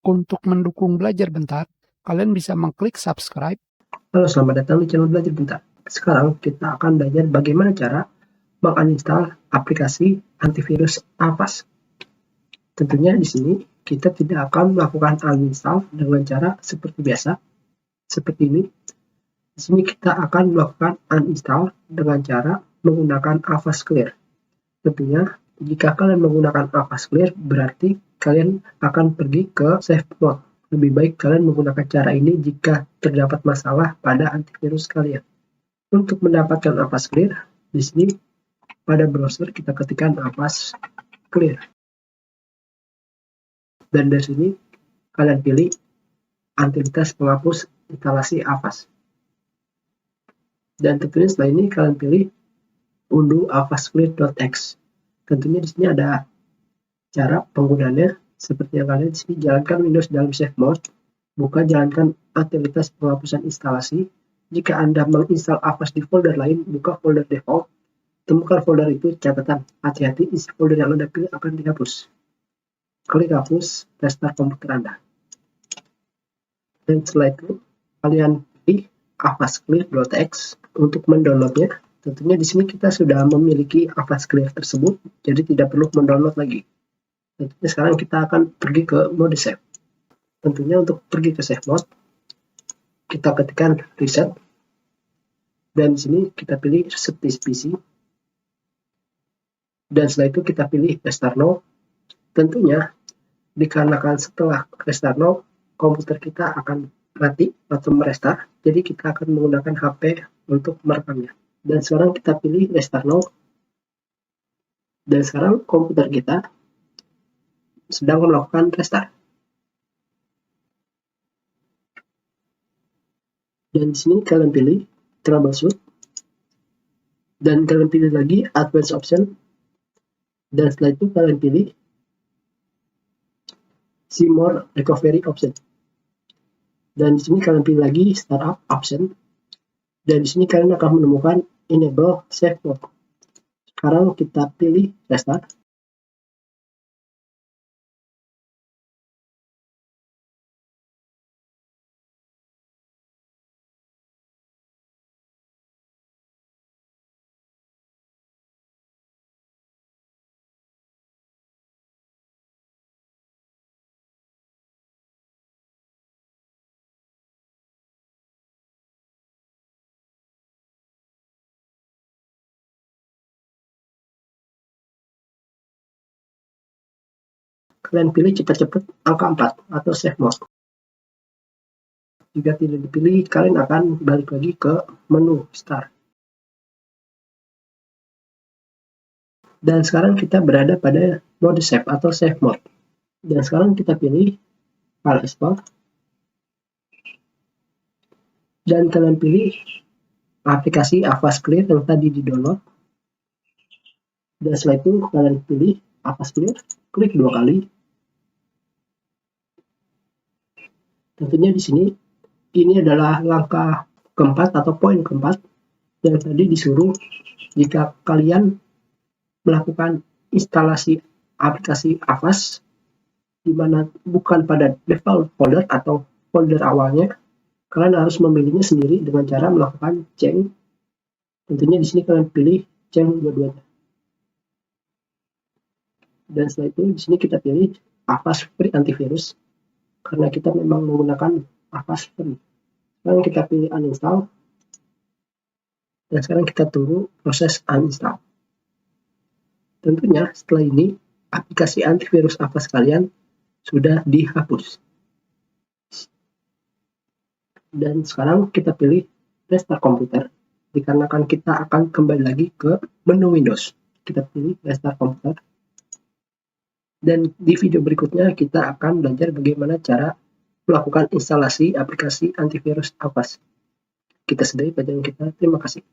Untuk mendukung Belajar Bentar, kalian bisa mengklik subscribe. Halo, selamat datang di channel Belajar Bentar. Sekarang kita akan belajar bagaimana cara menginstal aplikasi antivirus Avast. Tentunya di sini kita tidak akan melakukan uninstall dengan cara seperti biasa, seperti ini. Di sini kita akan melakukan uninstall dengan cara menggunakan Avast Clear. Tentunya jika kalian menggunakan Avast Clear berarti kalian akan pergi ke safe mode. Lebih baik kalian menggunakan cara ini jika terdapat masalah pada antivirus kalian. Untuk mendapatkan Avast Clear, di sini pada browser kita ketikkan Avast Clear. Dan dari sini kalian pilih antivirus penghapus instalasi Avast. Dan tentunya setelah ini kalian pilih undo avastclear.exe. Tentunya di sini ada cara penggunaannya. Seperti yang kalian di sini, jalankan Windows dalam safe mode, buka jalankan aktivitas penghapusan instalasi. Jika Anda menginstal Avast di folder lain, buka folder default, temukan folder itu, catatan hati-hati isi folder yang Anda pilih akan dihapus. Klik hapus, restart komputer Anda. Dan setelah itu, kalian pilih avastclear.exe untuk mendownloadnya. Tentunya di sini kita sudah memiliki Avast Clear tersebut, jadi tidak perlu mendownload lagi. Tentunya sekarang kita akan pergi ke mode save. Tentunya untuk pergi ke save mode, kita ketikkan reset. Dan di sini kita pilih reset this PC. Dan setelah itu kita pilih restart now. Tentunya dikarenakan setelah restart now, komputer kita akan mati atau merestart. Jadi kita akan menggunakan HP untuk merekamnya. Dan sekarang kita pilih restart now. Dan sekarang komputer kita sedang melakukan restart. Dan di sini kalian pilih troubleshoot. Dan kalian pilih lagi advanced option. Dan setelah itu kalian pilih see more recovery option. Dan di sini kalian pilih lagi startup option. Dan di sini kalian akan menemukan enable safe mode. Sekarang kita pilih restart. Kalian pilih cepat-cepat angka 4 atau safe mode. Jika tidak dipilih, kalian akan balik lagi ke menu start. Dan sekarang kita berada pada mode save atau safe mode. Dan sekarang kita pilih file export. Dan kalian pilih aplikasi Avast Clear yang tadi di-download. Dan setelah itu kalian pilih Avast Clear, klik 2 kali. Tentunya di sini ini adalah langkah keempat atau poin keempat yang tadi disuruh jika kalian melakukan instalasi aplikasi Avast di mana bukan pada default folder atau folder awalnya, kalian harus memilihnya sendiri dengan cara melakukan change. Tentunya di sini kalian pilih change dua-duanya. Dan setelah itu di sini kita pilih Avast Free Antivirus karena kita memang menggunakan Avast Free. Sekarang kita pilih uninstall. Dan sekarang kita tunggu proses uninstall. Tentunya setelah ini aplikasi antivirus Avast kalian sudah dihapus. Dan sekarang kita pilih restart komputer. Dikarenakan kita akan kembali lagi ke menu Windows. Kita pilih restart komputer. Dan di video berikutnya kita akan belajar bagaimana cara melakukan instalasi aplikasi antivirus Avast. Kita sudahi pelajaran kita. Terima kasih.